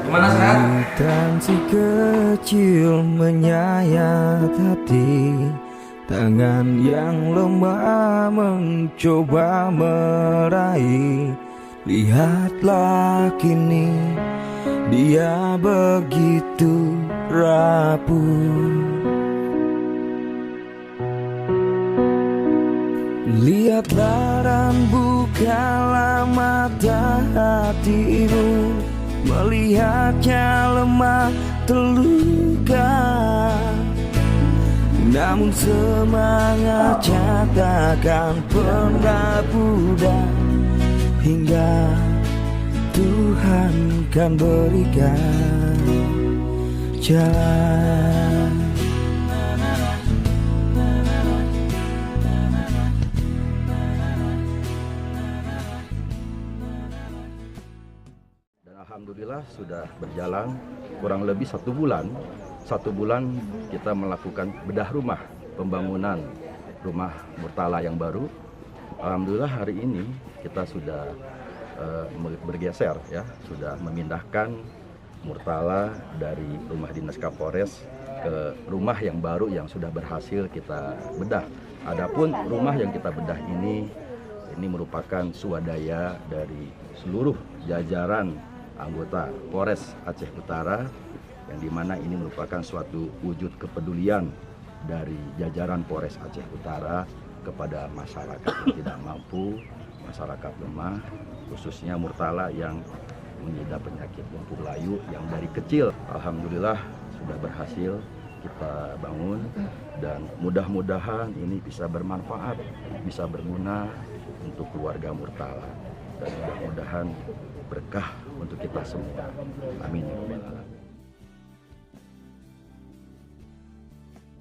Gimana, sehat? Dan si kecil menyayat hati, tangan yang lemah mencoba meraih. Lihatlah kini dia begitu rapuh. Lihatlah dan bukalah mata hatimu, melihatnya lemah terluka. Namun semangatnya takkan pernah pudar, hingga Tuhan kan berikan jalan. Alhamdulillah sudah berjalan kurang lebih 1 bulan. 1 bulan kita melakukan bedah rumah, pembangunan rumah Murtala yang baru. Alhamdulillah hari ini kita sudah bergeser ya, sudah memindahkan Murtala dari rumah dinas Kapolres ke rumah yang baru yang sudah berhasil kita bedah. Adapun rumah yang kita bedah ini merupakan swadaya dari seluruh jajaran anggota Polres Aceh Utara, yang dimana ini merupakan suatu wujud kepedulian dari jajaran Polres Aceh Utara kepada masyarakat yang tidak mampu, masyarakat lemah, khususnya Murtala yang mengidap penyakit lumpuh layu yang dari kecil. Alhamdulillah sudah berhasil kita bangun, dan mudah-mudahan ini bisa bermanfaat, bisa berguna untuk keluarga Murtala, dan mudah-mudahan berkah untuk kita semua. Amin.